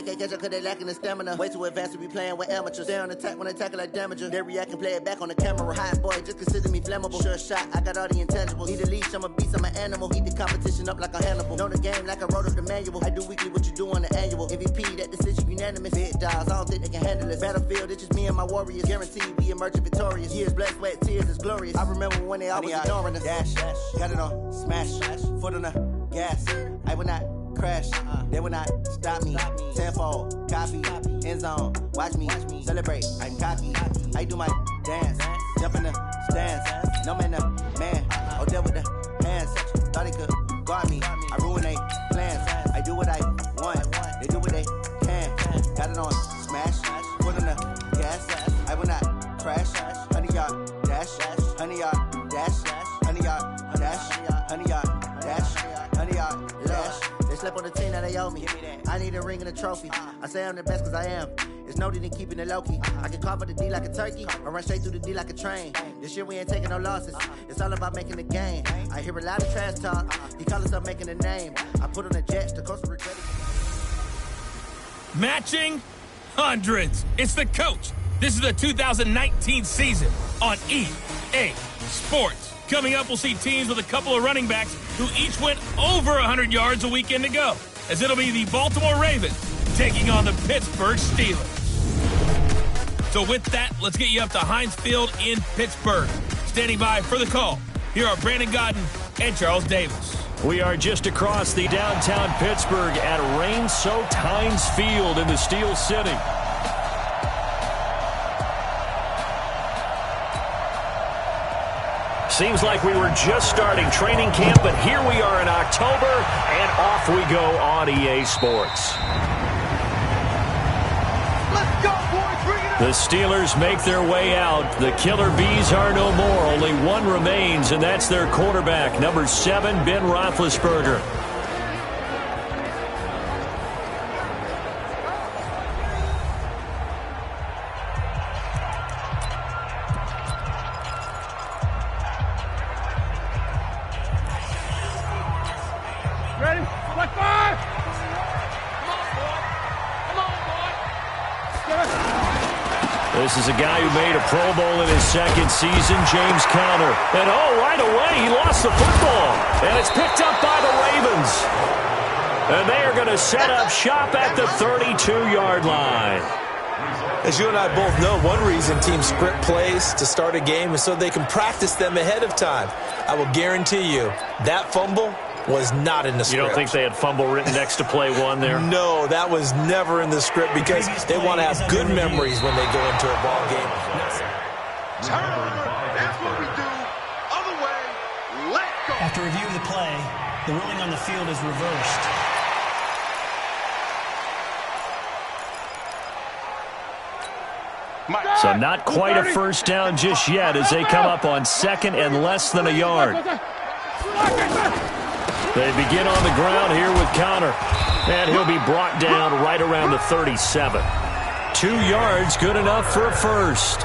can't catch up cause they lacking the stamina. Way too advanced to be playing with amateurs. Stay on attack when they tackle like damager. They react and play it back on the camera. Hot boy, just consider me flammable. Sure shot, I got all the intangibles. Need a leash, I'm a beast, I'm an animal. Heat the competition up like a Hannibal. Know the game like I wrote up the manual. I do weekly what you do on the annual. MVP, that decision unanimous. Big dogs, I don't think they can handle it. Battlefield, it's just me and my warriors. Guaranteed we emerge victorious. Years, blood, sweat, tears, is glorious. I remember when they always ignoring us. Dash, got it on, smash, foot on the gas. I will not crash, they will not stop me. Tenfold, copy, end zone, watch me celebrate. I'm cocky, I do my dance, jump in the stands. No man, man, oh there with the hands. Thought they could guard me, I ruin they plans. I do what I want, they do what they can. Got it on, smash, foot on the gas. I will not crash, 100-yard dash, 100-yard dash, 100-yard dash, 100-yard dash, 100-yard dash. They slept on the team that they owe me. I need a ring and a trophy. I say I'm the best cause I am. It's noted in keeping it low-key. I can carve up the D like a turkey or run straight through the D like a train. This year we ain't taking no losses. It's all about making the game. I hear a lot of trash talk. He call himself making a name. I put on the Jets, the coast regretting. Matching hundreds. It's the coach. This is the 2019 season on EA Sports. Coming up, we'll see teams with a couple of running backs who each went over 100 yards a weekend ago, as it'll be the Baltimore Ravens taking on the Pittsburgh Steelers. So with that, let's get you up to Heinz Field in Pittsburgh. Standing by for the call, here are Brandon Godden and Charles Davis. We are just across the downtown Pittsburgh at rain-soaked Heinz Field in the Steel City. Seems like we were just starting training camp, but here we are in October, and off we go on EA Sports. Let's go, boys. Bring it up. The Steelers make their way out. The Killer Bees are no more. Only one remains, and that's their quarterback, number 7, Ben Roethlisberger. This is a guy who made a Pro Bowl in his second season, James Conner. And right away, he lost the football. And it's picked up by the Ravens. And they are going to set up shop at the 32-yard line. As you and I both know, one reason teams script plays to start a game is so they can practice them ahead of time. I will guarantee you that fumble was not in the script. You don't think they had fumble written next to play one there? No, that was never in the script because they want to have good memories when they go into a ball game. Turnover. That's what we do. Other way. Let go. After review of the play, the ruling on the field is reversed. So not quite a first down just yet as they come up on second and less than a yard. They begin on the ground here with Conner. And he'll be brought down right around the 37. 2 yards, good enough for a first.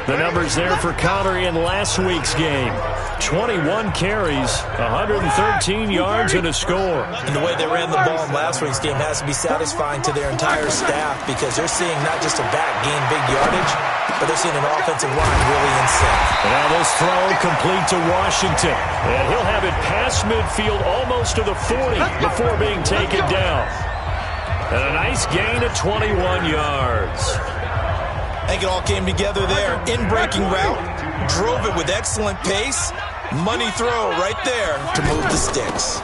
The numbers there for Conner in last week's game. 21 carries, 113 yards, and a score. And the way they ran the ball in last week's game has to be satisfying to their entire staff because they're seeing not just a back gain big yardage, but they're seeing an offensive line really in sync. And now this throw complete to Washington. And he'll have it past midfield almost to the 40 before being taken down. And a nice gain of 21 yards. I think it all came together there. In-breaking route, drove it with excellent pace. Money throw right there to move the sticks.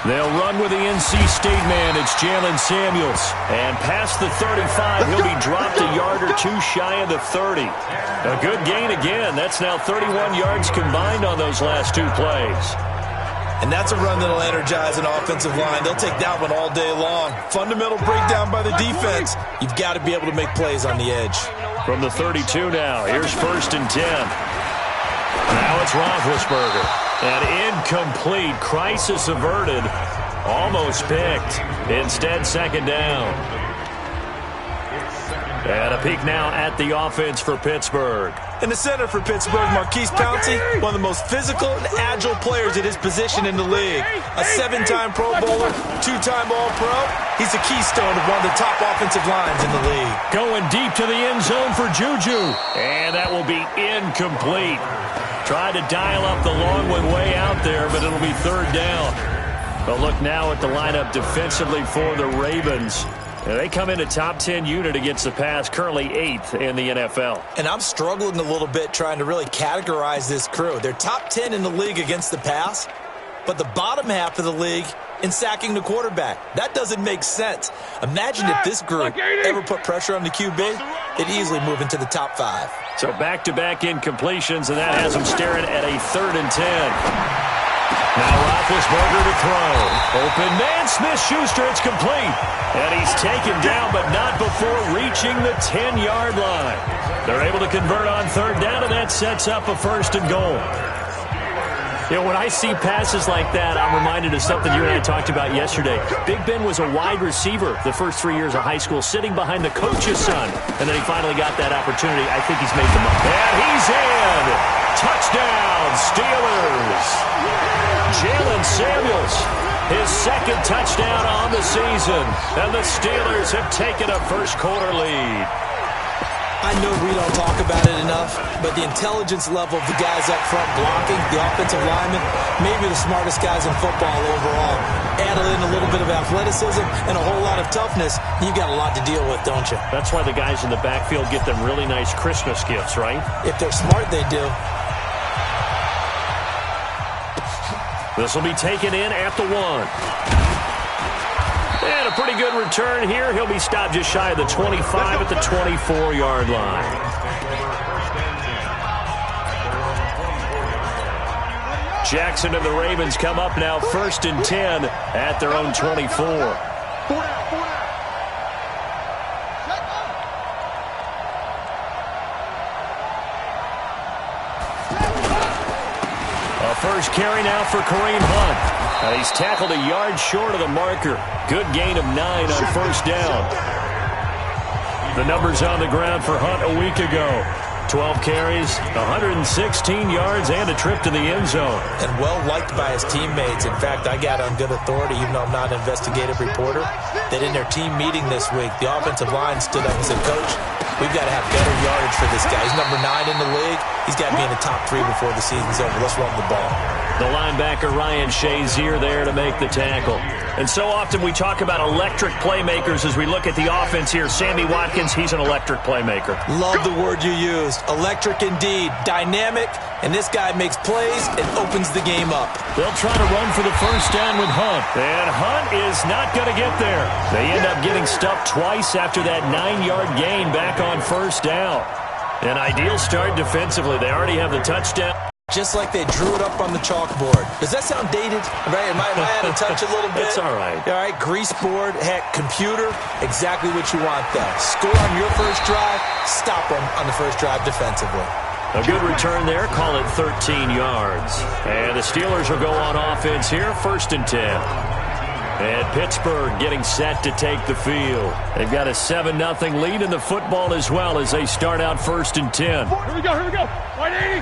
They'll run with the NC State man. It's Jalen Samuels. And past the 35, he'll be dropped a yard or two shy of the 30. A good gain again. That's now 31 yards combined on those last 2 plays. And that's a run that'll energize an offensive line. They'll take that one all day long. Fundamental breakdown by the defense. You've got to be able to make plays on the edge. From the 32 now, here's 1st and 10. Now it's Roethlisberger. And incomplete. Crisis averted. Almost picked. Instead, 2nd down. And a peek now at the offense for Pittsburgh. In the center for Pittsburgh, Marquise Pouncey, one of the most physical and agile players at his position in the league. A 7-time Pro Bowler, 2-time All-Pro. He's a keystone of one of the top offensive lines in the league. Going deep to the end zone for Juju. And that will be incomplete. Tried to dial up the long one way out there, but it'll be third down. But look now at the lineup defensively for the Ravens. They come in a top 10 unit against the pass, currently 8th in the NFL. And I'm struggling a little bit trying to really categorize this crew. They're top 10 in the league against the pass, but the bottom half of the league in sacking the quarterback. That doesn't make sense. Imagine if this group ever put pressure on the QB, they'd easily move into the top 5. So back-to-back incompletions, and that has them staring at a 3rd and 10. Now Roethlisberger to throw. Open man, Smith-Schuster, it's complete. And he's taken down, but not before reaching the 10-yard line. They're able to convert on third down, and that sets up a 1st and goal. You know, when I see passes like that, I'm reminded of something you and I talked about yesterday. Big Ben was a wide receiver the first 3 years of high school, sitting behind the coach's son. And then he finally got that opportunity. I think he's made the most. And he's in. Touchdown, Steelers. Jalen Samuels, his 2nd touchdown on the season. And the Steelers have taken a first-quarter lead. I know we don't talk about it enough, but the intelligence level of the guys up front blocking, the offensive linemen, maybe the smartest guys in football overall. Add in a little bit of athleticism and a whole lot of toughness, you've got a lot to deal with, don't you? That's why the guys in the backfield get them really nice Christmas gifts, right? If they're smart, they do. This will be taken in at the 1. And a pretty good return here. He'll be stopped just shy of the 25 at the 24-yard line. Jackson and the Ravens come up now 1st and 10 at their own 24. First carry now for Kareem Hunt. He's tackled a yard short of the marker. Good gain of 9 on first down. The numbers on the ground for Hunt a week ago. 12 carries, 116 yards, and a trip to the end zone. And well-liked by his teammates. In fact, I got on good authority, even though I'm not an investigative reporter, that in their team meeting this week, the offensive line stood up and said, Coach, we've got to have better yardage for this guy. He's number 9 in the league. He's got to be in the top 3 before the season's over. Let's run the ball. The linebacker Ryan Shazier there to make the tackle. And so often we talk about electric playmakers as we look at the offense here. Sammy Watkins, he's an electric playmaker. Love the word you used. Electric indeed. Dynamic. And this guy makes plays and opens the game up. They'll try to run for the first down with Hunt. And Hunt is not going to get there. They end up getting stuffed twice after that 9-yard gain back on first down. An ideal start defensively. They already have the touchdown. Just like they drew it up on the chalkboard. Does that sound dated? Right? Am I out of touch a little bit? It's all right. All right, grease board, heck, computer, exactly what you want though. Score on your first drive, stop them on the first drive defensively. A good return there, call it 13 yards. And the Steelers will go on offense here, 1st and 10. And Pittsburgh getting set to take the field. They've got a 7-0 lead in the football as well as they start out 1st and 10. Here we go, 180.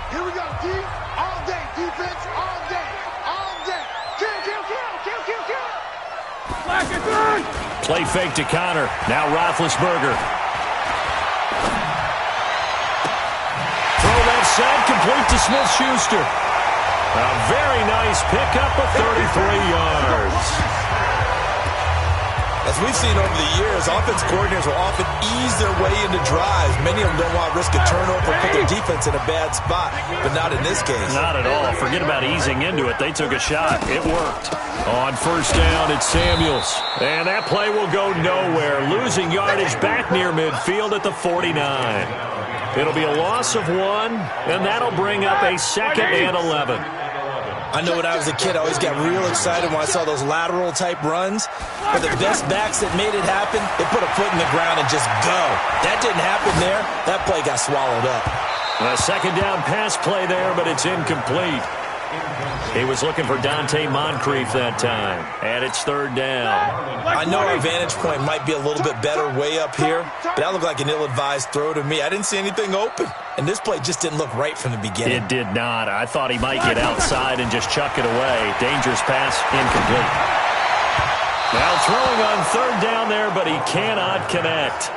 Here we go, D, all day, defense, all day, all day. Kill. Black and third. Play fake to Connor. Now Roethlisberger. Throw left side, complete to Smith-Schuster. A very nice pickup of 33 yards. As we've seen over the years, offense coordinators will often ease their way into drives. Many of them don't want to risk a turnover or put their defense in a bad spot, but not in this case. Not at all. Forget about easing into it. They took a shot. It worked. On first down, it's Samuels. And that play will go nowhere. Losing yardage back near midfield at the 49. It'll be a loss of 1, and that'll bring up a 2nd and 11. I know when I was a kid, I always got real excited when I saw those lateral-type runs. But the best backs that made it happen, they put a foot in the ground and just go. That didn't happen there. That play got swallowed up. A 2nd down pass play there, but it's incomplete. He was looking for Dante Moncrief that time, and it's third down. I know our vantage point might be a little bit better way up here, but that looked like an ill-advised throw to me. I didn't see anything open, and this play just didn't look right from the beginning. It did not. I thought he might get outside and just chuck it away. Dangerous pass, incomplete. Now throwing on third down there, but he cannot connect.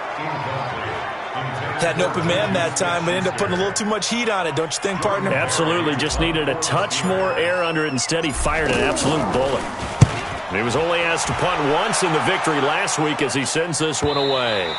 Had an open man that time, but ended up putting a little too much heat on it, don't you think, partner? Absolutely. Just needed a touch more air under it. Instead, he fired an absolute bullet. He was only asked to punt once in the victory last week as he sends this one away.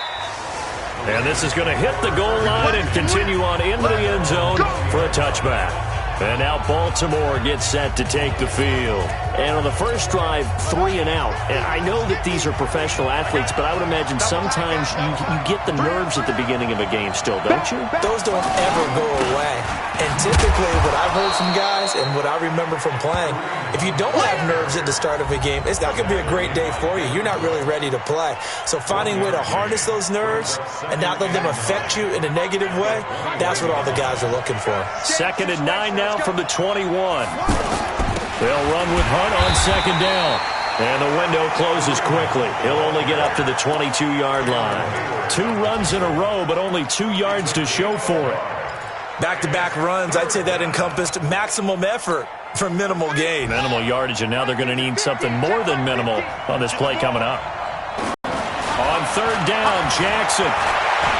And this is going to hit the goal line and continue on into the end zone for a touchback. And now Baltimore gets set to take the field. And on the first drive, 3 and out. And I know that these are professional athletes, but I would imagine sometimes you get the nerves at the beginning of a game still, don't you? Those don't ever go away. And typically what I've heard from guys and what I remember from playing, if you don't have nerves at the start of a game, it's not going to be a great day for you. You're not really ready to play. So finding a way to harness those nerves and not let them affect you in a negative way, that's what all the guys are looking for. 2nd and 9 now from the 21. They'll run with Hunt on 2nd down. And the window closes quickly. He'll only get up to the 22-yard line. 2 runs in a row, but only 2 yards to show for it. Back-to-back runs, I'd say that encompassed maximum effort for minimal gain. Minimal yardage, and now they're going to need something more than minimal on this play coming up. On 3rd down, Jackson.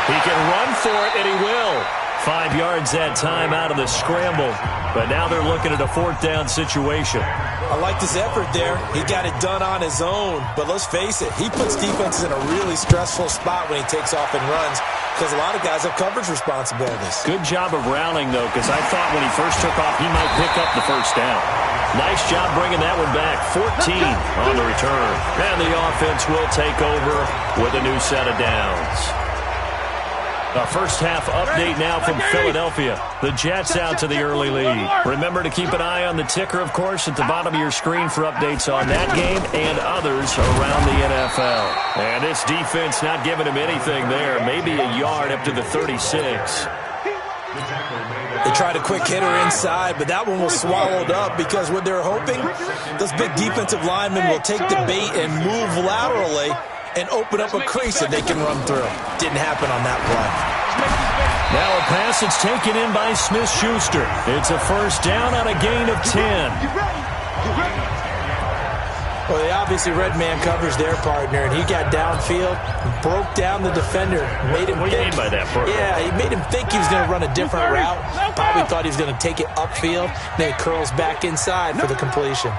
He can run for it, and he will. 5 yards that time out of the scramble. But now they're looking at a 4th down situation. I like this effort there. He got it done on his own. But let's face it, he puts defenses in a really stressful spot when he takes off and runs because a lot of guys have coverage responsibilities. Good job of rallying, though, because I thought when he first took off, he might pick up the 1st down. Nice job bringing that one back. 14 on the return. And the offense will take over with a new set of downs. A first half update now from Philadelphia. The Jets out to the early lead. Remember to keep an eye on the ticker, of course, at the bottom of your screen for updates on that game and others around the NFL. And this defense not giving him anything there. Maybe a yard up to the 36. They tried a quick hitter inside, but that one was swallowed up because what they're hoping, those big defensive linemen will take the bait and move laterally and open up a crease that they can run through. Didn't happen on that play. Now a pass that's taken in by Smith-Schuster. It's a 1st down on a gain of 10. Well, they obviously red man covers their partner, and he got downfield, broke down the defender, made him What do you mean by that, bro? Yeah, he made him think he was going to run a different route. Probably thought he was going to take it upfield, then he curls back inside for the completion.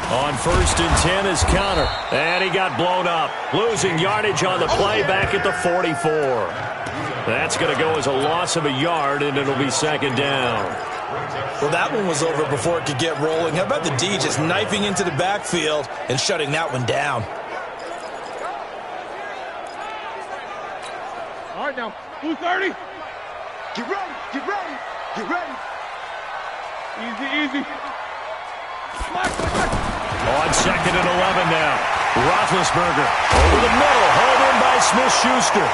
On 1st and 10 is Counter. And he got blown up. Losing yardage on the play back at the 44. That's going to go as a loss of a yard, and it'll be 2nd down. Well, that one was over before it could get rolling. How about the D just knifing into the backfield and shutting that one down? All right, now, 230. Get ready, get ready, get ready. Easy, easy. On 2nd and 11 now. Roethlisberger over the middle. Hauled in by Smith-Schuster.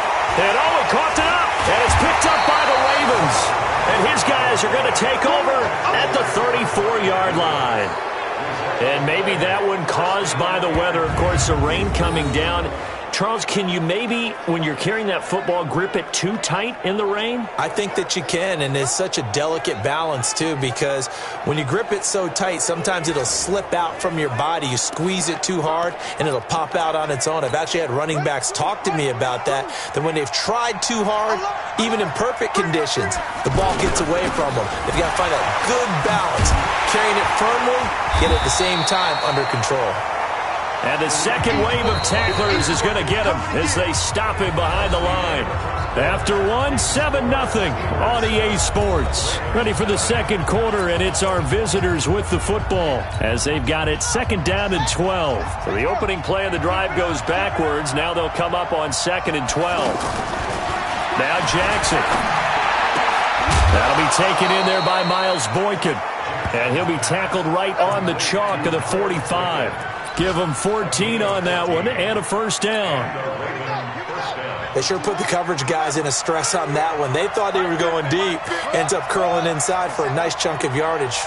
And he caught it up. And it's picked up by the Ravens. And his guys are going to take over at the 34-yard line. And maybe that one caused by the weather. Of course, the rain coming down. Charles, can you maybe, when you're carrying that football, grip it too tight in the rain? I think that you can, and it's such a delicate balance, too, because when you grip it so tight, sometimes it'll slip out from your body. You squeeze it too hard, and it'll pop out on its own. I've actually had running backs talk to me about that when they've tried too hard, even in perfect conditions, the ball gets away from them. They've got to find a good balance, carrying it firmly, yet at the same time under control. And the second wave of tacklers is going to get him as they stop him behind the line. After one, 7-0 on EA Sports. Ready for the second quarter, and it's our visitors with the football as they've got it 2nd down and 12. So the opening play of the drive goes backwards. Now they'll come up on 2nd and 12. Now Jackson. That'll be taken in there by Miles Boykin. And he'll be tackled right on the chalk of the 45. Give him 14 on that one and a 1st down. They sure put the coverage guys in a stress on that one. They thought they were going deep. Ends up curling inside for a nice chunk of yardage.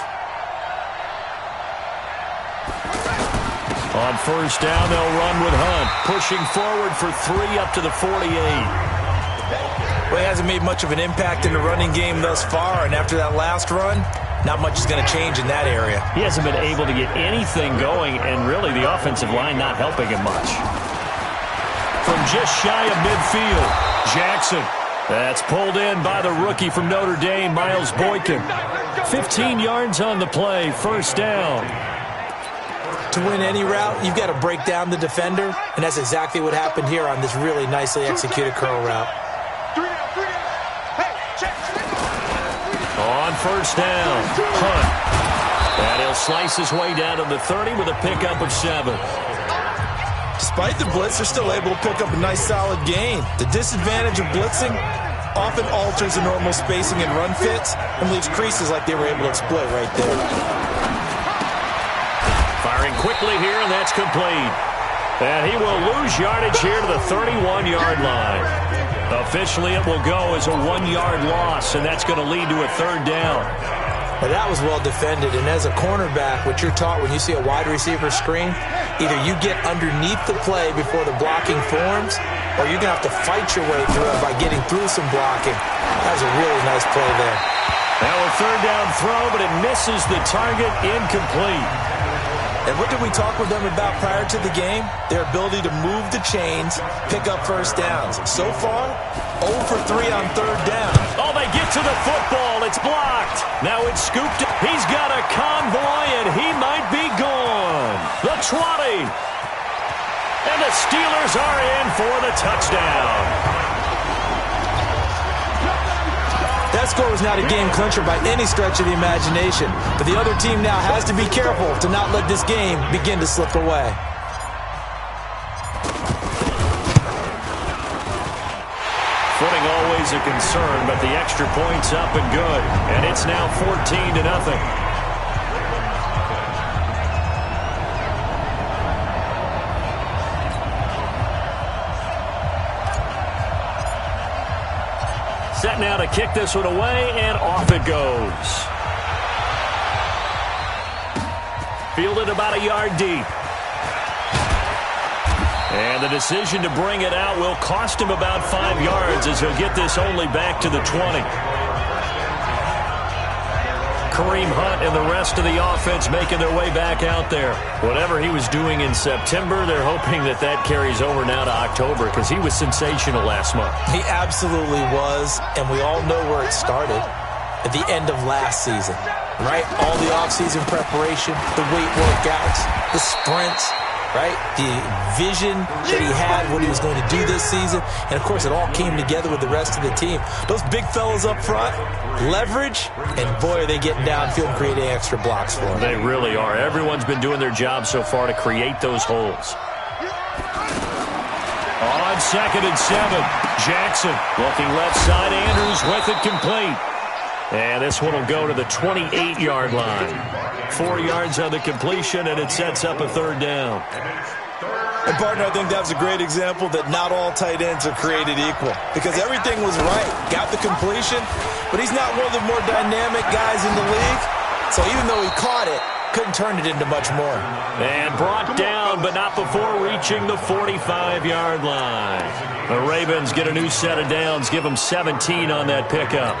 On first down, they'll run with Hunt, pushing forward for 3 up to the 48. Well, he hasn't made much of an impact in the running game thus far, and after that last run, not much is going to change in that area. He hasn't been able to get anything going, and really the offensive line not helping him much. From just shy of midfield, Jackson. That's pulled in by the rookie from Notre Dame, Miles Boykin. 15 yards on the play, first down. To win any route, you've got to break down the defender, and that's exactly what happened here on this really nicely executed curl route. On first down, Hunt. And he'll slice his way down to the 30 with a pickup of 7. Despite the blitz, they're still able to pick up a nice solid gain. The disadvantage of blitzing often alters the normal spacing and run fits and leaves creases like they were able to exploit right there. Firing quickly here, and that's complete. And he will lose yardage here to the 31-yard line. Officially, it will go as a 1-yard loss, and that's going to lead to a third down. Well, that was well defended, and as a cornerback, what you're taught when you see a wide receiver screen, either you get underneath the play before the blocking forms, or you're going to have to fight your way through it by getting through some blocking. That was a really nice play there. Now a third down throw, but it misses the target, incomplete. And what did we talk with them about prior to the game? Their ability to move the chains, pick up first downs. So far, 0 for 3 on third down. Oh, they get to the football. It's blocked. Now it's scooped. He's got a convoy, and he might be gone. The 20. And the Steelers are in for the touchdown. That score was not a game clincher by any stretch of the imagination, but the other team now has to be careful to not let this game begin to slip away. Footing always a concern, but the extra point's up and good, and it's now 14-0. Set now to kick this one away, and off it goes. Fielded about a yard deep. And the decision to bring it out will cost him about 5 yards as he'll get this only back to the 20. Kareem Hunt and the rest of the offense making their way back out there. Whatever he was doing in September, they're hoping that that carries over now to October because he was sensational last month. He absolutely was, and we all know where it started. At the end of last season, right? All the offseason preparation, the weight workouts, the sprints, right? The vision that he had, what he was going to do this season. And, of course, it all came together with the rest of the team. Those big fellas up front, leverage, and, boy, are they getting downfield and creating extra blocks for him. They really are. Everyone's been doing their job so far to create those holes. On 2nd and 7, Jackson looking left side. Andrews with it complete. And this one will go to the 28-yard line. 4 yards on the completion, and it sets up a third down. And, partner, I think that was a great example that not all tight ends are created equal because everything was right. Got the completion, but he's not one of the more dynamic guys in the league. So even though he caught it, couldn't turn it into much more. And brought down, but not before reaching the 45-yard line. The Ravens get a new set of downs, give them 17 on that pickup.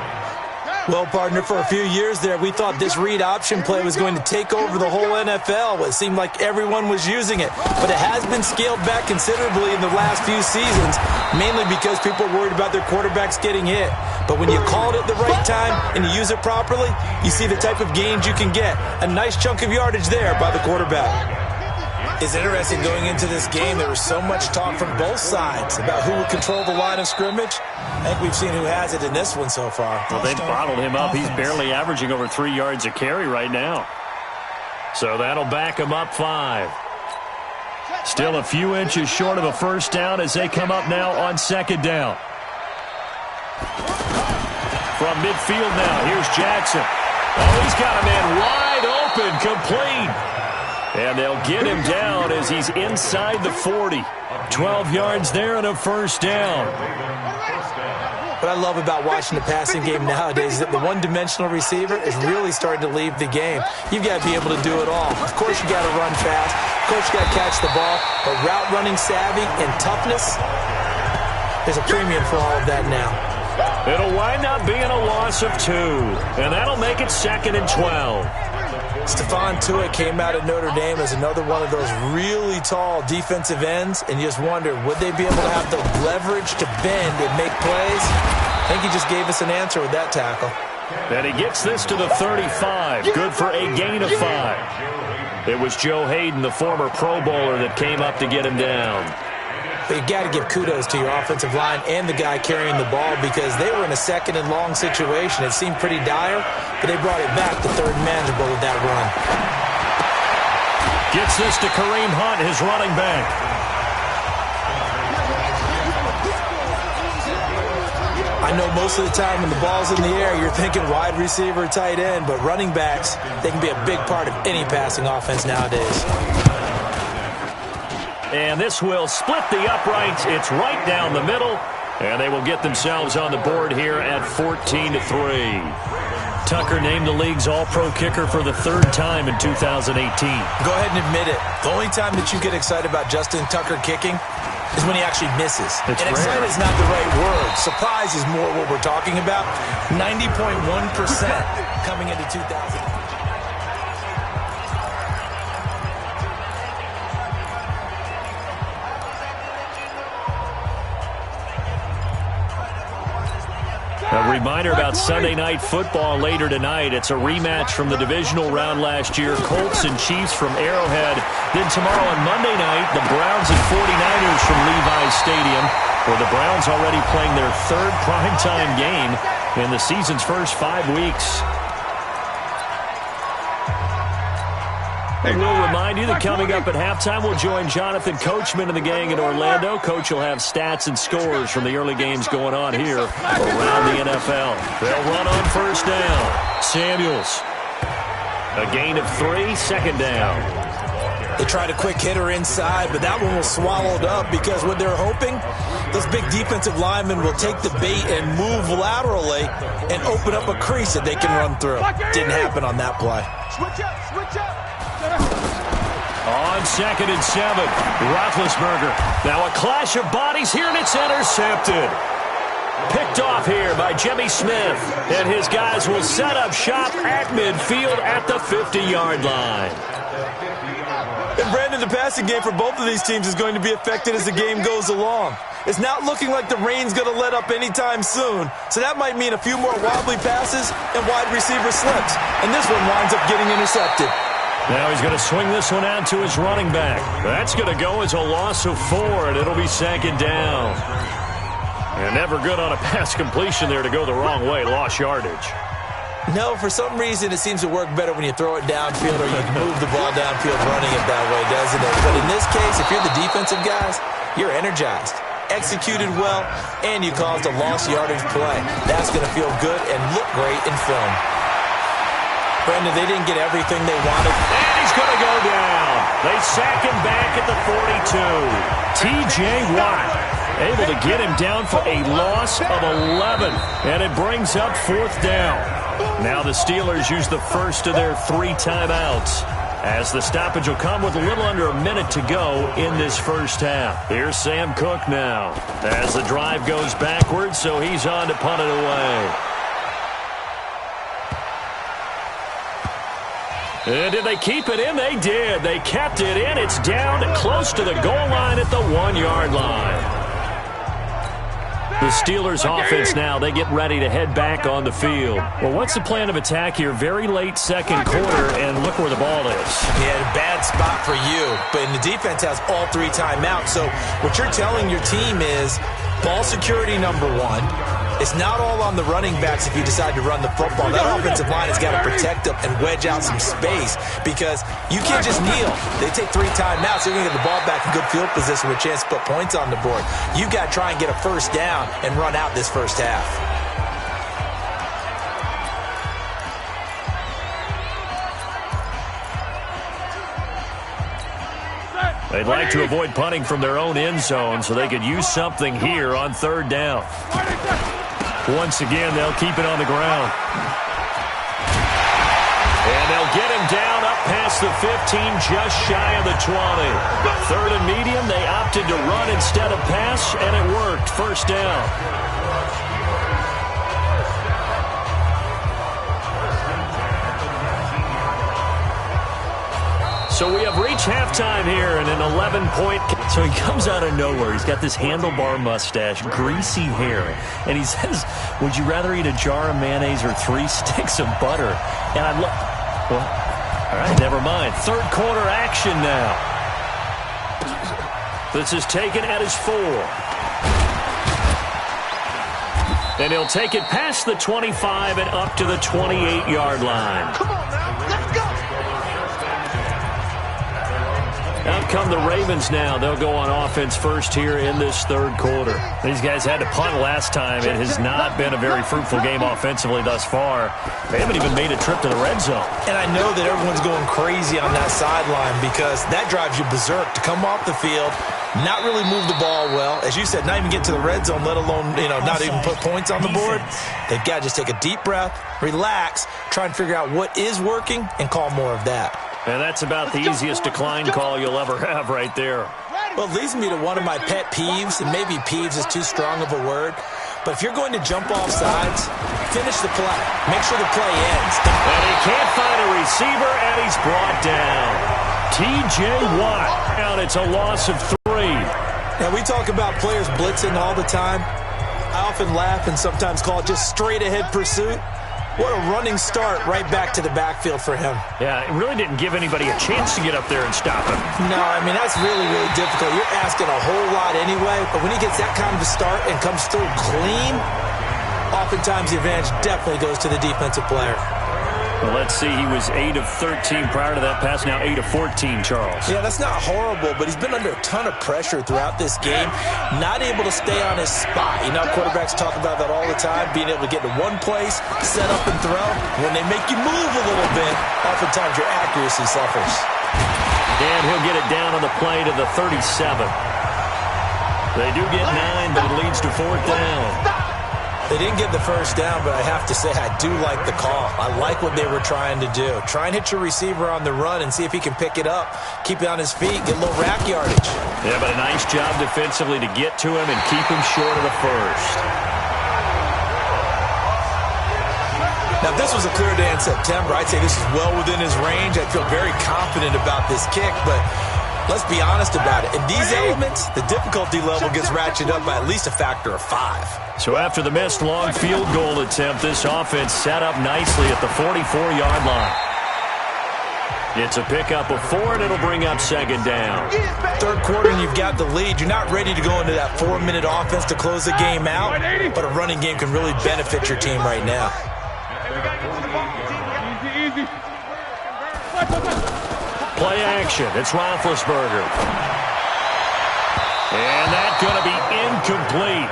Well, partner, for a few years there, we thought this read option play was going to take over the whole NFL. It seemed like everyone was using it. But it has been scaled back considerably in the last few seasons, mainly because people are worried about their quarterbacks getting hit. But when you call it at the right time and you use it properly, you see the type of gains you can get. A nice chunk of yardage there by the quarterback. It's interesting going into this game. There was so much talk from both sides about who would control the line of scrimmage. I think we've seen who has it in this one so far. Well, they've bottled him up. He's barely averaging over 3 yards a carry right now. So that'll back him up 5. Still a few inches short of a first down as they come up now on 2nd down. From midfield now, here's Jackson. Oh, he's got a man wide open, complete. And they'll get him down as he's inside the 40. 12 yards there and a first down. What I love about watching the passing game nowadays is that the one-dimensional receiver is really starting to leave the game. You've got to be able to do it all. Of course, you got to run fast. Of course, you got to catch the ball. But route running savvy and toughness, there's a premium for all of that now. It'll wind up being a loss of 2, and that'll make it 2nd and 12. Stephon Tuitt came out of Notre Dame as another one of those really tall defensive ends, and you just wonder, would they be able to have the leverage to bend and make plays? I think he just gave us an answer with that tackle. And he gets this to the 35. Good for a gain of 5. It was Joe Hayden, the former Pro Bowler, that came up to get him down. But you got to give kudos to your offensive line and the guy carrying the ball because they were in a 2nd and long situation. It seemed pretty dire, but they brought it back to 3rd and manageable with that run. Gets this to Kareem Hunt, his running back. I know most of the time when the ball's in the air, you're thinking wide receiver, tight end, but running backs, they can be a big part of any passing offense nowadays. And this will split the uprights. It's right down the middle. And they will get themselves on the board here at 14-3. Tucker named the league's all-pro kicker for the 3rd time in 2018. Go ahead and admit it. The only time that you get excited about Justin Tucker kicking is when he actually misses. It's and rare. excited is not the right word. Surprise is more what we're talking about. 90.1% coming into 2000. A reminder about Sunday Night Football later tonight. It's a rematch from the divisional round last year. Colts and Chiefs from Arrowhead. Then tomorrow on Monday night, the Browns and 49ers from Levi's Stadium, where the Browns already playing their 3rd primetime game in the season's first 5 weeks. And we'll remind you that coming up at halftime, we'll join Jonathan Coachman and the gang in Orlando. Coach will have stats and scores from the early games going on here around the NFL. They'll run on first down. Samuels. A gain of 3, 2nd down. They tried a quick hitter inside, but that one was swallowed up because what they're hoping, those big defensive linemen will take the bait and move laterally and open up a crease that they can run through. Didn't happen on that play. Switch up, switch up. On 2nd and 7, Roethlisberger. Now a clash of bodies here, and it's intercepted. Picked off here by Jimmy Smith. And his guys will set up shop at midfield at the 50-yard line. And Brandon, the passing game for both of these teams is going to be affected as the game goes along. It's not looking like the rain's going to let up anytime soon. So that might mean a few more wobbly passes and wide receiver slips. And this one winds up getting intercepted. Now he's going to swing this one out to his running back. That's going to go as a loss of 4, and it'll be 2nd down. And never good on a pass completion there to go the wrong way. Lost yardage. No, for some reason it seems to work better when you throw it downfield or you move the ball downfield running it that way, doesn't it? But in this case, if you're the defensive guys, you're energized, executed well, and you caused a lost yardage play. That's going to feel good and look great in film. Brandon, they didn't get everything they wanted. And he's going to go down. They sack him back at the 42. T.J. Watt able to get him down for a loss of 11. And it brings up 4th down. Now the Steelers use the first of their 3 timeouts, as the stoppage will come with a little under a minute to go in this first half. Here's Sam Cook now as the drive goes backwards, so he's on to punt it away. And did they keep it in? They did. They kept it in. It's down close to the goal line at the 1-yard line. The Steelers offense now, they get ready to head back on the field. Well, what's the plan of attack here? Very late 2nd quarter, and look where the ball is. Yeah, a bad spot for you. But the defense has all 3 timeouts. So what you're telling your team is ball security number 1. It's not all on the running backs if you decide to run the football. That offensive line has got to protect them and wedge out some space because you can't just kneel. They take 3 timeouts. They're going to get the ball back in good field position with a chance to put points on the board. You got to try and get a first down and run out this first half. They'd like to avoid punting from their own end zone so they could use something here on third down. Once again, they'll keep it on the ground. And they'll get him down up past the 15, just shy of the 20. Third and medium, they opted to run instead of pass, and it worked. First down. So we have reached halftime here in an 11-point. So he comes out of nowhere. He's got this handlebar mustache, greasy hair. And he says, would you rather eat a jar of mayonnaise or 3 sticks of butter? And I look, well, all right, never mind. Third quarter action now. This is taken at his 4. And he'll take it past the 25 and up to the 28-yard line. Come on now, let's go. Out come the Ravens now. They'll go on offense first here in this third quarter. These guys had to punt last time. It has not been a very fruitful game offensively thus far. They haven't even made a trip to the red zone. And I know that everyone's going crazy on that sideline because that drives you berserk to come off the field, not really move the ball well. As you said, not even get to the red zone, let alone, not even put points on the board. They've got to just take a deep breath, relax, try and figure out what is working, and call more of that. And that's about the easiest decline call you'll ever have right there. Well, it leads me to one of my pet peeves, and maybe peeves is too strong of a word, but if you're going to jump off sides, finish the play. Make sure the play ends. And he can't find a receiver, and he's brought down. T.J. Watt. Down, it's a loss of 3. Now, we talk about players blitzing all the time. I often laugh and sometimes call it just straight-ahead pursuit. What a running start right back to the backfield for him. Yeah, it really didn't give anybody a chance to get up there and stop him. No, I mean, that's really, really difficult. You're asking a whole lot anyway, but when he gets that kind of a start and comes through clean, oftentimes the advantage definitely goes to the defensive player. Well, let's see. He was 8 of 13 prior to that pass, now 8 of 14, Charles. Yeah, that's not horrible, but he's been under a ton of pressure throughout this game, not able to stay on his spot. Quarterbacks talk about that all the time, being able to get to one place, set up and throw. When they make you move a little bit, oftentimes your accuracy suffers. And he'll get it down on the play to the 37. They do get 9, but it leads to 4th down. They didn't get the first down, but I have to say I do like the call. I like what they were trying to do. Try and hit your receiver on the run and see if he can pick it up. Keep it on his feet, get a little rack yardage. Yeah, but a nice job defensively to get to him and keep him short of the first. Now, if this was a clear day in September, I'd say this is well within his range. I feel very confident about this kick, but let's be honest about it. In these elements, the difficulty level gets ratcheted up by at least a factor of 5. So after the missed long field goal attempt, this offense set up nicely at the 44-yard line. It's a pickup of 4, and it'll bring up 2nd down. Third quarter, and you've got the lead. You're not ready to go into that 4-minute offense to close the game out, but a running game can really benefit your team right now. Play action. It's Roethlisberger. And that's going to be incomplete.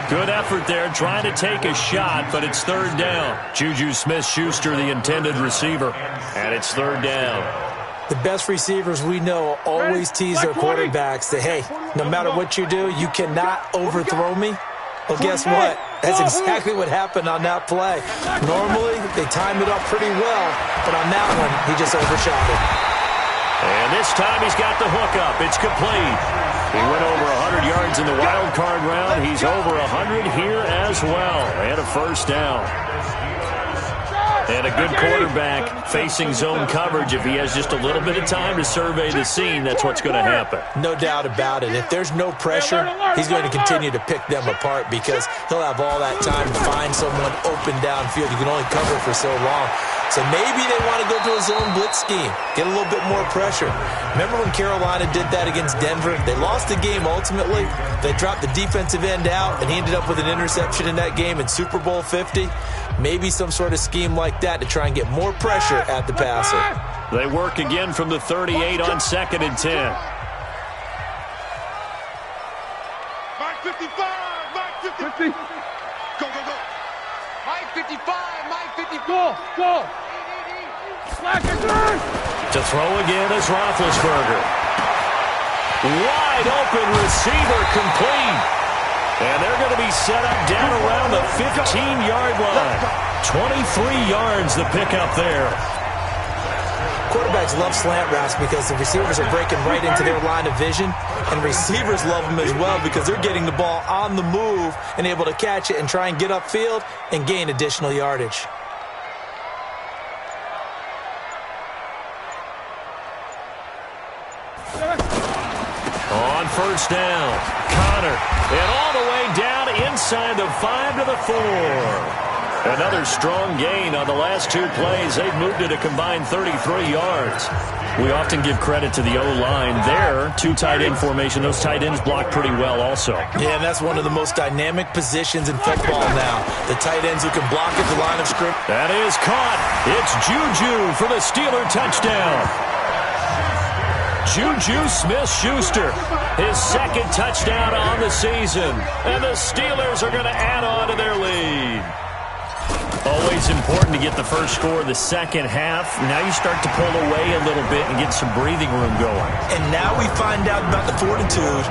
Good effort there trying to take a shot, but it's 3rd down. Juju Smith-Schuster, the intended receiver, and it's 3rd down. The best receivers we know always tease their quarterbacks that, hey, no matter what you do, you cannot overthrow me. Well, guess what? That's exactly what happened on that play. Normally, they time it up pretty well, but on that one, he just overshot it. And this time he's got the hookup. It's complete. He went over 100 yards in the wild card round. He's over 100 here as well. And a first down. And a good quarterback facing zone coverage. If he has just a little bit of time to survey the scene, that's what's going to happen. No doubt about it. If there's no pressure, he's going to continue to pick them apart because he'll have all that time to find someone open downfield. You can only cover for so long. So maybe they want to go to a zone blitz scheme, get a little bit more pressure. Remember when Carolina did that against Denver? They lost the game ultimately. They dropped the defensive end out, and he ended up with an interception in that game in Super Bowl 50. Maybe some sort of scheme like that to try and get more pressure at the passer. They work again from the 38 on 2nd and 10. Mike 55, Mike 50. Go, go, go. Mike 55, Mike 50. Go. To throw again is Roethlisberger. Wide open receiver complete. And they're going to be set up down around the 15-yard line. 23 yards the pickup there. Quarterbacks love slant routes because the receivers are breaking right into their line of vision, and receivers love them as well because they're getting the ball on the move and able to catch it and try and get upfield and gain additional yardage. On first down, Connor, and all the way down inside the 5 to the 4. Another strong gain on the last two plays. They've moved it a combined 33 yards. We often give credit to the O-line there. Two tight end formation. Those tight ends block pretty well also. Yeah, and that's one of the most dynamic positions in football now. The tight ends who can block at the line of scrimmage. That is caught. It's Juju for the Steeler touchdown. Juju Smith-Schuster, his second touchdown on the season. And the Steelers are going to add on to their lead. Always important to get the first score of the second half. Now you start to pull away a little bit and get some breathing room going. And now we find out about the fortitude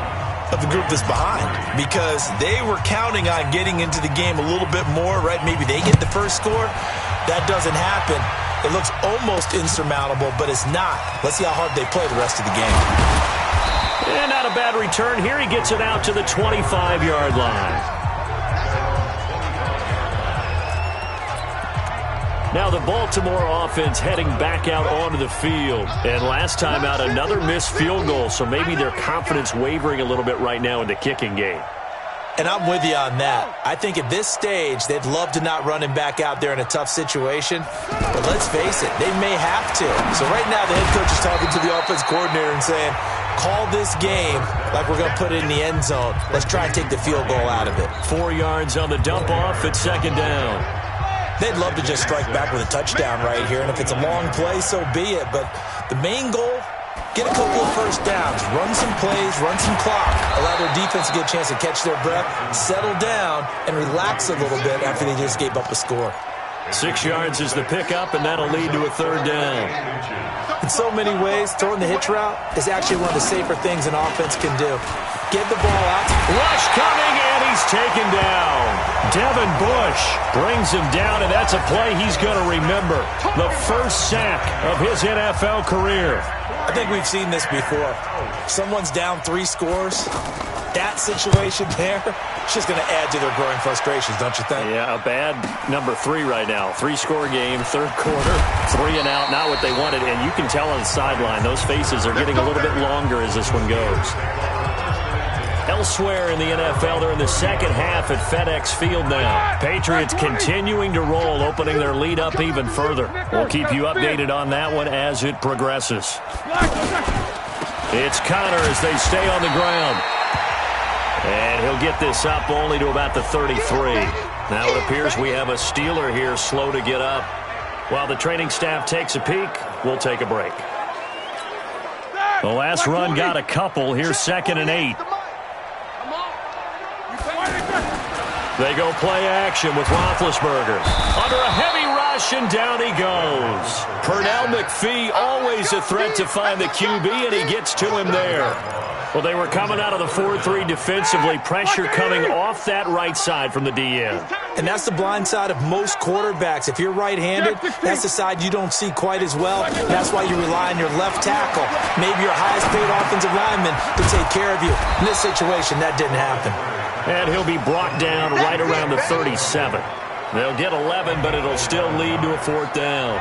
of the group that's behind, because they were counting on getting into the game a little bit more, right? Maybe they get the first score. That doesn't happen. It looks almost insurmountable, but it's not. Let's see how hard they play the rest of the game. And not a bad return here. He gets it out to the 25-yard line. Now the Baltimore offense heading back out onto the field. And last time out, another missed field goal, so maybe their confidence wavering a little bit right now in the kicking game. And I'm with you on that. I think at this stage, they'd love to not run him back out there in a tough situation. But let's face it, they may have to. So right now, the head coach is talking to the offense coordinator and saying, call this game like we're going to put it in the end zone. Let's try and take the field goal out of it. 4 yards on the dump off at second down. They'd love to just strike back with a touchdown right here, and if it's a long play, so be it. But the main goal, get a couple of first downs, run some plays, run some clock, allow their defense to get a chance to catch their breath, settle down, and relax a little bit after they just gave up a score. 6 yards is the pickup, and that'll lead to a third down. In so many ways, throwing the hitch route is actually one of the safer things an offense can do. Get the ball out. Rush coming, and he's taken down. Devin Bush brings him down, and that's a play he's going to remember. The first sack of his NFL career. I think we've seen this before. Someone's down 3 scores. That situation there, it's just going to add to their growing frustrations, don't you think? Yeah, a bad number 3 right now. 3-score game, third quarter, 3 and out, not what they wanted. And you can tell on the sideline, those faces are getting a little bit longer as this one goes. Elsewhere in the NFL, they're in the second half at FedEx Field now. Patriots continuing to roll, opening their lead up even further. We'll keep you updated on that one as it progresses. It's Connor as they stay on the ground. And he'll get this up only to about the 33. Now it appears we have a Steeler here slow to get up. While the training staff takes a peek, we'll take a break. The last run got a couple. Here's 2nd and 8. They go play action with Roethlisberger. Under a heavy rush, and down he goes. Pernell McPhee, always a threat to find the QB, and he gets to him there. Well, they were coming out of the 4-3 defensively. Pressure coming off that right side from the DN. And that's the blind side of most quarterbacks. If you're right-handed, that's the side you don't see quite as well. That's why you rely on your left tackle, maybe your highest-paid offensive lineman, to take care of you. In this situation, that didn't happen. And he'll be brought down right around the 37. They'll get 11, but it'll still lead to a 4th down.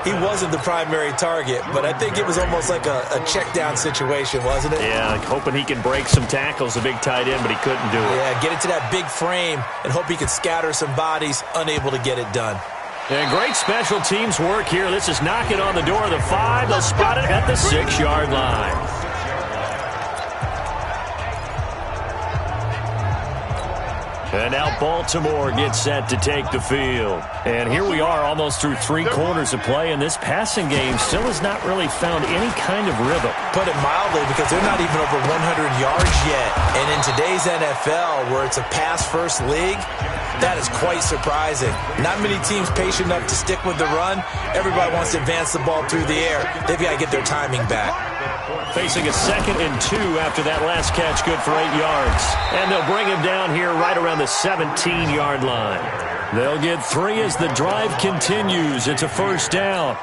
He wasn't the primary target, but I think it was almost like a check-down situation, wasn't it? Yeah, hoping he can break some tackles, a big tight end, but he couldn't do it. Yeah, get into that big frame and hope he could scatter some bodies, unable to get it done. And great special teams work here. This is knocking on the door of the 5. They'll spot it at the 6-yard line. And now Baltimore gets set to take the field. And here we are almost through 3 quarters of play, and this passing game still has not really found any kind of rhythm. Put it mildly, because they're not even over 100 yards yet. And in today's NFL, where it's a pass-first league, that is quite surprising. Not many teams patient enough to stick with the run. Everybody wants to advance the ball through the air. They've got to get their timing back. Facing a 2nd and 2 after that last catch, good for 8 yards. And they'll bring him down here right around the 17-yard line. They'll get 3 as the drive continues. It's a first down.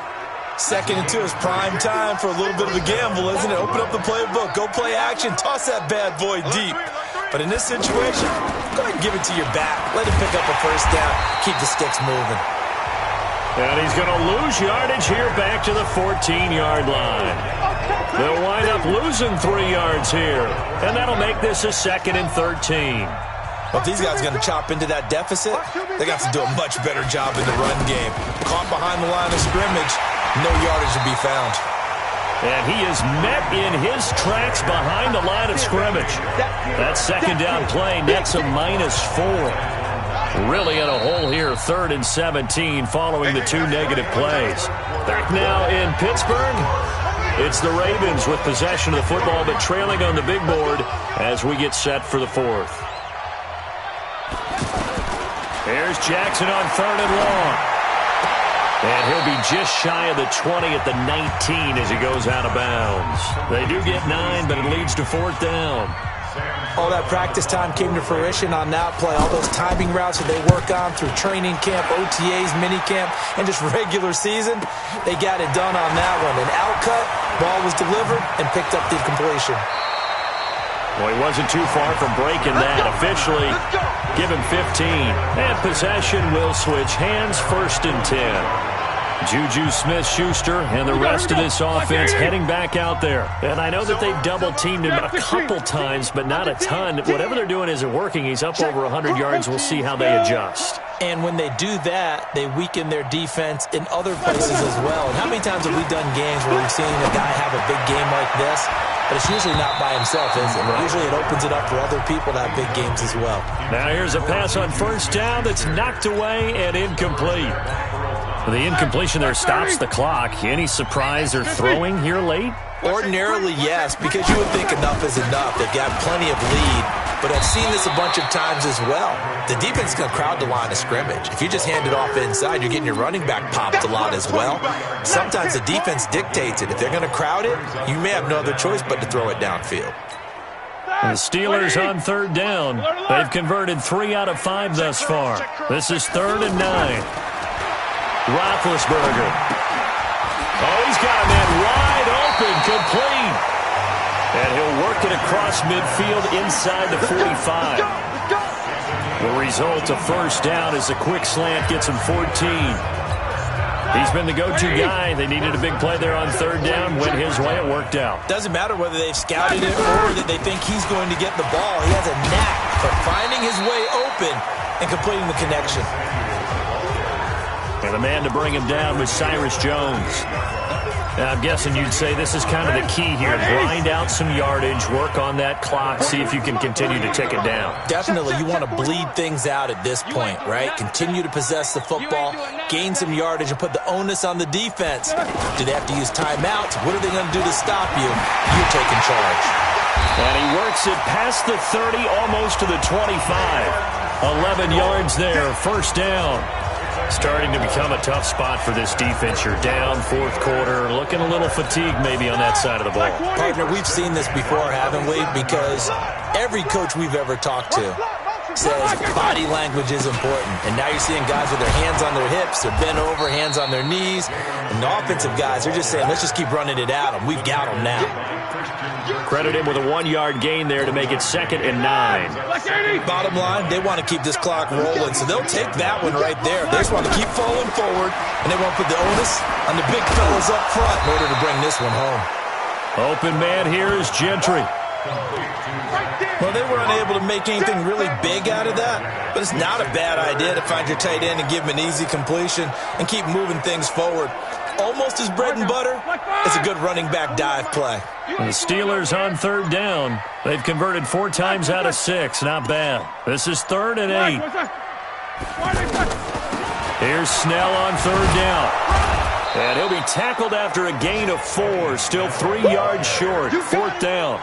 2nd and 2 is prime time for a little bit of a gamble, isn't it? Open up the playbook, go play action, toss that bad boy deep. But in this situation, go ahead and give it to your back. Let him pick up a first down. Keep the sticks moving. And he's going to lose yardage here back to the 14-yard line. They'll wind up losing 3 yards here. And that'll make this a 2nd and 13. Well, if these guys are going to chop into that deficit, they got to do a much better job in the run game. Caught behind the line of scrimmage, no yardage to be found. And he is met in his tracks behind the line of scrimmage. That 2nd down play nets a -4. Really in a hole here, 3rd and 17 following the 2 negative plays. Back now in Pittsburgh, it's the Ravens with possession of the football, but trailing on the big board as we get set for the 4th. Here's Jackson on 3rd and long. And he'll be just shy of the 20 at the 19 as he goes out of bounds. They do get 9, but it leads to 4th down. All that practice time came to fruition on that play. All those timing routes that they work on through training camp, OTAs, minicamp, and just regular season, they got it done on that one. An outcut, ball was delivered, and picked up the completion. Well, he wasn't too far from breaking that. Officially, give him 15. And possession will switch hands, 1st and 10. Juju Smith-Schuster and the rest of this offense heading back out there. And I know that they've double-teamed him a couple times, but not a ton. Whatever they're doing isn't working. He's up over 100 yards. We'll see how they adjust. And when they do that, they weaken their defense in other places as well. And how many times have we done games where we've seen a guy have a big game like this? But it's usually not by himself, is it? Usually it opens it up for other people to have big games as well. Now here's a pass on 1st down that's knocked away and incomplete. The incompletion there stops the clock. Any surprise they're throwing here late? Ordinarily, yes, because you would think enough is enough. They've got plenty of lead, but I've seen this a bunch of times as well. The defense is going to crowd the line of scrimmage. If you just hand it off inside, you're getting your running back popped a lot as well. Sometimes the defense dictates it. If they're going to crowd it, you may have no other choice but to throw it downfield. The Steelers on 3rd down. They've converted 3 out of 5 thus far. This is 3rd and 9. Roethlisberger. Oh, he's got a man wide open, complete. And he'll work it across midfield inside the 45. The result, a 1st down as a quick slant gets him 14. He's been the go-to guy. They needed a big play there on 3rd down. Went his way, it worked out. Doesn't matter whether they've scouted it or that they think he's going to get the ball. He has a knack for finding his way open and completing the connection. And the man to bring him down was Cyrus Jones. Now, I'm guessing you'd say this is kind of the key here. Grind out some yardage, work on that clock, see if you can continue to tick it down. Definitely, you want to bleed things out at this point, right? Continue to possess the football, gain some yardage, and put the onus on the defense. Do they have to use timeouts? What are they going to do to stop you? You're taking charge. And he works it past the 30, almost to the 25. 11 yards there, 1st down. Starting to become a tough spot for this defense. You're down 4th quarter, looking a little fatigued maybe on that side of the ball. Partner, we've seen this before, haven't we? Because every coach we've ever talked to says body language is important. And now you're seeing guys with their hands on their hips, they're bent over, hands on their knees. And the offensive guys, they're just saying, let's just keep running it at them. We've got them now. Credit him with a 1-yard gain there to make it 2nd and 9. Bottom line, they want to keep this clock rolling, so they'll take that one right there. They just want to keep falling forward, and they want to put the onus on the big fellas up front in order to bring this one home. Open man here is Gentry. Well, they weren't able to make anything really big out of that, but it's not a bad idea to find your tight end and give him an easy completion and keep moving things forward. Almost as bread and butter as a good running back dive play. The Steelers on third down. They've converted 4 times out of 6. Not bad. This is 3rd and 8. Here's Snell on third down. And he'll be tackled after a gain of 4. Still 3 yards short. 4th down.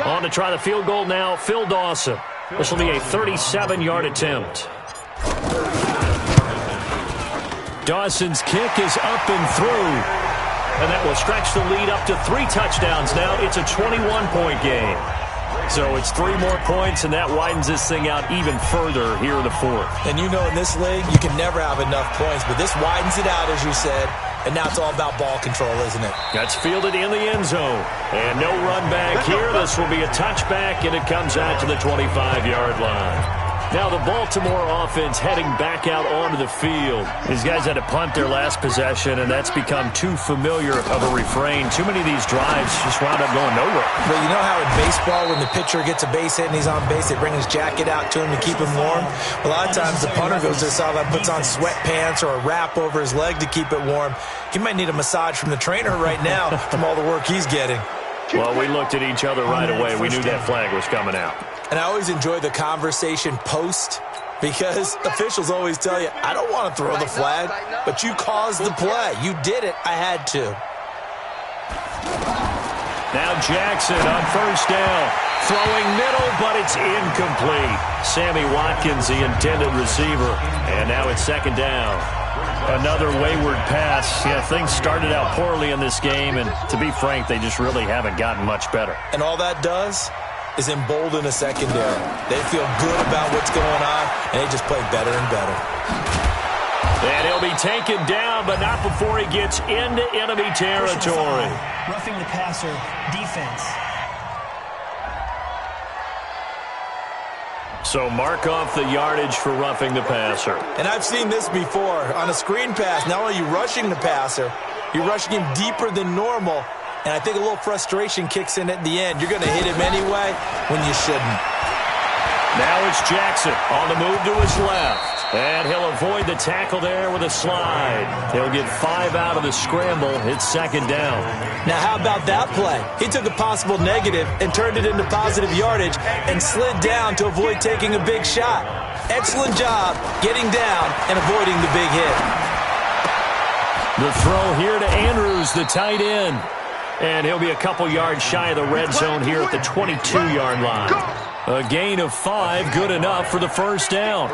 On to try the field goal now, Phil Dawson. This will be a 37-yard attempt. Dawson's kick is up and through. And that will stretch the lead up to 3 touchdowns now. It's a 21-point game. So it's 3 more points, and that widens this thing out even further here in the 4th. And you know in this league, you can never have enough points, but this widens it out, as you said. And now it's all about ball control, isn't it? That's fielded in the end zone. And no run back here. This will be a touchback, and it comes out to the 25-yard line. Now the Baltimore offense heading back out onto the field. These guys had to punt their last possession, and that's become too familiar of a refrain. Too many of these drives just wound up going nowhere. But you know how in baseball, when the pitcher gets a base hit and he's on base, they bring his jacket out to him to keep him warm? A lot of times the punter goes to the sideline, puts on sweatpants or a wrap over his leg to keep it warm. He might need a massage from the trainer right now from all the work he's getting. Well, we looked at each other right away. We knew that flag was coming out. And I always enjoy the conversation post because officials always tell you, I don't want to throw the flag, but you caused the play. You did it. I had to. Now Jackson on first down. Throwing middle, but it's incomplete. Sammy Watkins, the intended receiver. And now it's 2nd down. Another wayward pass. Yeah, things started out poorly in this game, and to be frank, they just really haven't gotten much better. And all that does is embolden a secondary. They feel good about what's going on, and they just play better and better. And he'll be taken down, but not before he gets into enemy territory. Roughing the passer, defense. So mark off the yardage for roughing the passer. And I've seen this before. On a screen pass, not only are you rushing the passer, you're rushing him deeper than normal. And I think a little frustration kicks in at the end. You're going to hit him anyway when you shouldn't. Now it's Jackson on the move to his left. And he'll avoid the tackle there with a slide. He'll get 5 out of the scramble. It's 2nd down. Now how about that play? He took a possible negative and turned it into positive yardage and slid down to avoid taking a big shot. Excellent job getting down and avoiding the big hit. The throw here to Andrews, the tight end. And he'll be a couple yards shy of the red zone here at the 22-yard line. A gain of 5, good enough for the 1st down.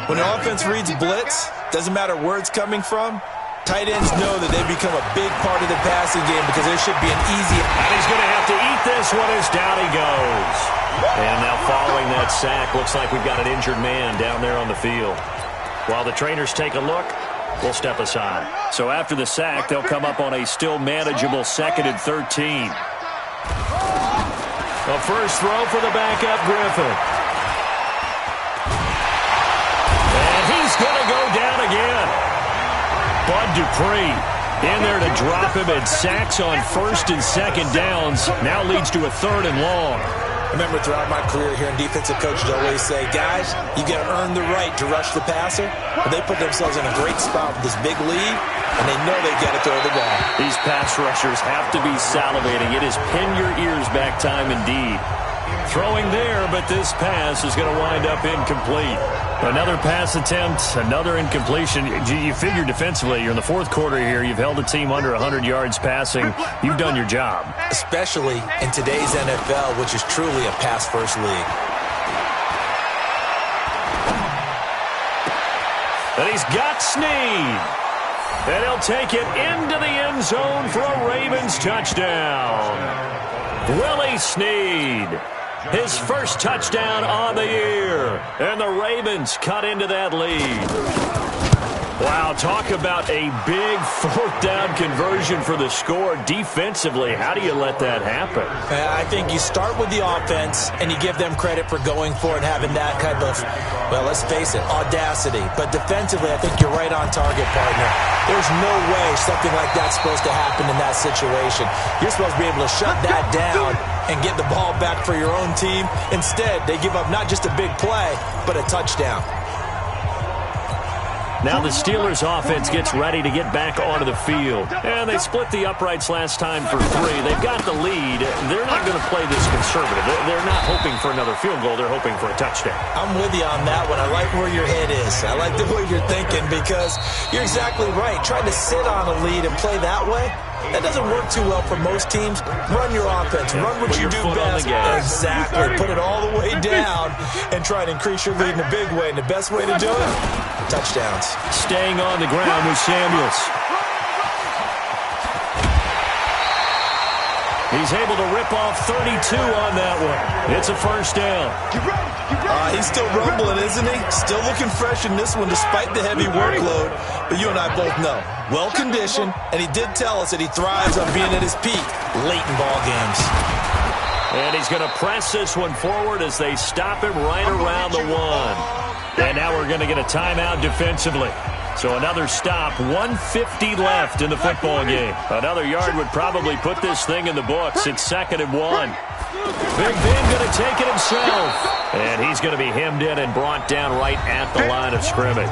When the offense reads blitz, doesn't matter where it's coming from, tight ends know that they become a big part of the passing game because there should be an easy... And he's going to have to eat this one as down he goes. And now following that sack, looks like we've got an injured man down there on the field. While the trainers take a look, we'll step aside. So after the sack, they'll come up on a still manageable 2nd and 13. The first throw for the backup, Griffin. And he's going to go down again. Bud Dupree in there to drop him, and sacks on 1st and 2nd downs. Now leads to a 3rd and long. I remember throughout my career here in defensive coaches always say, guys, you got to earn the right to rush the passer. But they put themselves in a great spot with this big lead, and they know they got to throw the ball. These pass rushers have to be salivating. It is pin your ears back time indeed. Throwing there, but this pass is going to wind up incomplete. Another pass attempt, another incompletion. You figure defensively, you're in the 4th quarter here. You've held a team under 100 yards passing. You've done your job. Especially in today's NFL, which is truly a pass-first league. And he's got Snead. And he'll take it into the end zone for a Ravens touchdown. Willie Snead. His first touchdown on the year. And the Ravens cut into that lead. Wow, talk about a big 4th down conversion for the score. Defensively, how do you let that happen? I think you start with the offense, and you give them credit for going for it and having that kind of, well, let's face it, audacity. But defensively, I think you're right on target, partner. There's no way something like that's supposed to happen in that situation. You're supposed to be able to shut that down and get the ball back for your own team. Instead, they give up not just a big play, but a touchdown. Now the Steelers offense gets ready to get back onto the field. And they split the uprights last time for 3. They've got the lead. They're not going to play this conservative. They're not hoping for another field goal. They're hoping for a touchdown. I'm with you on that one. I like where your head is. I like the way you're thinking because you're exactly right. Trying to sit on a lead and play that way, that doesn't work too well for most teams. Run your offense. Run what you do best. Exactly. Put it all the way down and try to increase your lead in a big way. And the best way to do it, touchdowns. Staying on the ground with Samuels. He's able to rip off 32 on that one. It's a first down. He's still rumbling, isn't he? Still looking fresh in this one despite the heavy workload. But you and I both know, well-conditioned, and he did tell us that he thrives on being at his peak late in ball games. And he's going to press this one forward as they stop him right around the 1. And now we're going to get a timeout defensively. So another stop, 1:50 left in the football game. Another yard would probably put this thing in the books. It's 2nd and 1. Big Ben going to take it himself. And he's going to be hemmed in and brought down right at the line of scrimmage.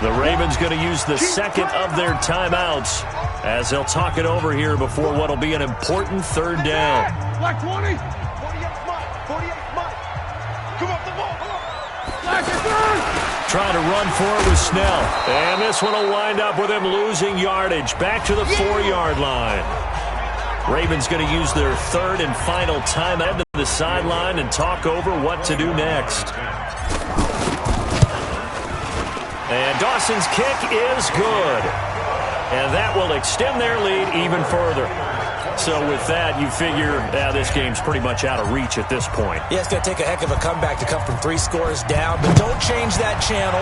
The Ravens going to use the second of their timeouts as they'll talk it over here before what will be an important 3rd down. Black 20. 48 Mike. Come up the ball. Black is third. Trying to run for it with Snell. And this one will wind up with him losing yardage. Back to the 4-yard line. Ravens going to use their 3rd and final timeout to the sideline and talk over what to do next. And Dawson's kick is good. And that will extend their lead even further. So with that, you figure this game's pretty much out of reach at this point. Yeah, it's going to take a heck of a comeback to come from 3 scores down. But don't change that channel.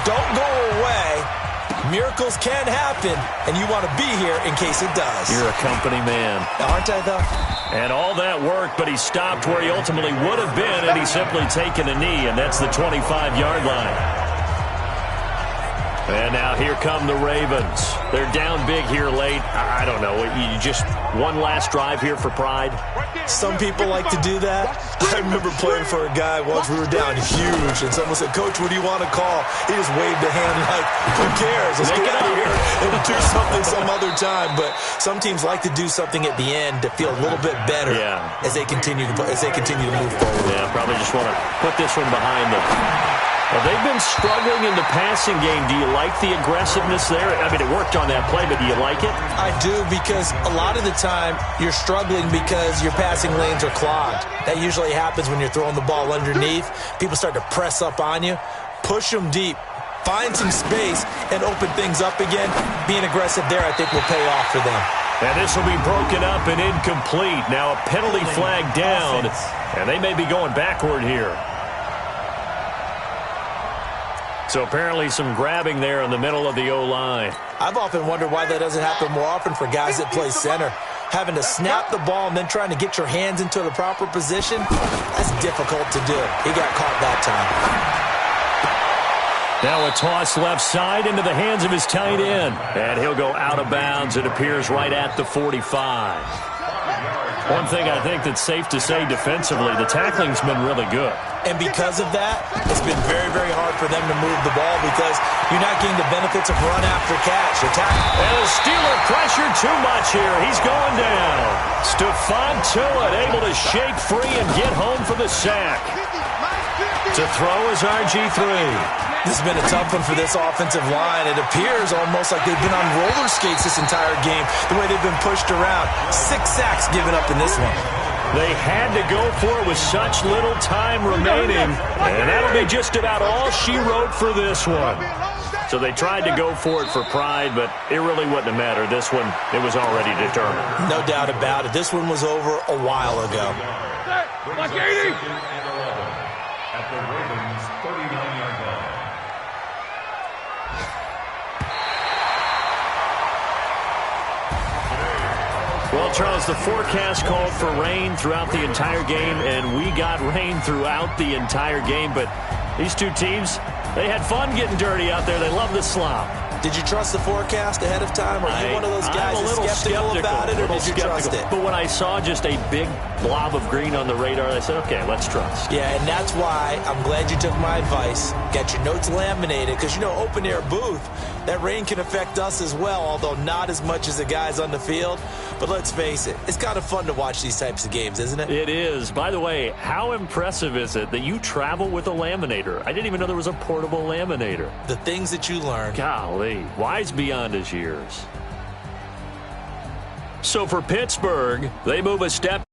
Don't go away. Miracles can happen, and you want to be here in case it does. You're a company man. Aren't I, though? And all that work, but he stopped where he ultimately would have been, and he's simply taken a knee, and that's the 25-yard line. And now here come the Ravens. They're down big here late. I don't know. You just one last drive here for pride? Some people like to do that. I remember playing for a guy once. We were down huge, and someone said, "Coach, what do you want to call?" He just waved a hand like, "Who cares? Let's get out of here and do something some other time." But some teams like to do something at the end to feel a little bit better as they continue to move forward. Yeah, probably just want to put this one behind them. Well, they've been struggling in the passing game. Do you like the aggressiveness there? I mean, it worked on that play, but do you like it? I do, because a lot of the time you're struggling because your passing lanes are clogged. That usually happens when you're throwing the ball underneath. People start to press up on you. Push them deep. Find some space and open things up again. Being aggressive there, I think, will pay off for them. And this will be broken up and incomplete. Now a penalty flag down, and they may be going backward here. So apparently some grabbing there in the middle of the O-line. I've often wondered why that doesn't happen more often for guys that play center. Having to snap the ball and then trying to get your hands into the proper position, that's difficult to do. He got caught that time. Now a toss left side into the hands of his tight end. And he'll go out of bounds. It appears right at the 45. One thing I think that's safe to say defensively, the tackling's been really good. And because of that, it's been very, very hard for them to move the ball because you're not getting the benefits of run after catch. And the Steeler pressure too much here. He's going down. Stephon Tuitt able to shake free and get home for the sack. To throw is RG3. This has been a tough one for this offensive line. It appears almost like they've been on roller skates this entire game, the way they've been pushed around. 6 sacks given up in this one. They had to go for it with such little time remaining, and that'll be just about all she wrote for this one. So they tried to go for it for pride, but it really wouldn't have mattered. This one, it was already determined. No doubt about it. This one was over a while ago. Like 80. At the Ravens' 39-yard line. Well, Charles, the forecast called for rain throughout the entire game, and we got rain throughout the entire game. But these two teams, they had fun getting dirty out there. They love the slop. Did you trust the forecast ahead of time? Or are you one of those guys that's skeptical about it, or did you trust it? But when I saw just a big blob of green on the radar, I said, okay, let's trust. Yeah, and that's why I'm glad you took my advice. Get your notes laminated, because, open air booth, that rain can affect us as well, although not as much as the guys on the field. But let's face it, it's kind of fun to watch these types of games, isn't it? It is. By the way, how impressive is it that you travel with a laminator? I didn't even know there was a portable laminator. The things that you learn. Golly, wise beyond his years. So for Pittsburgh, they move a step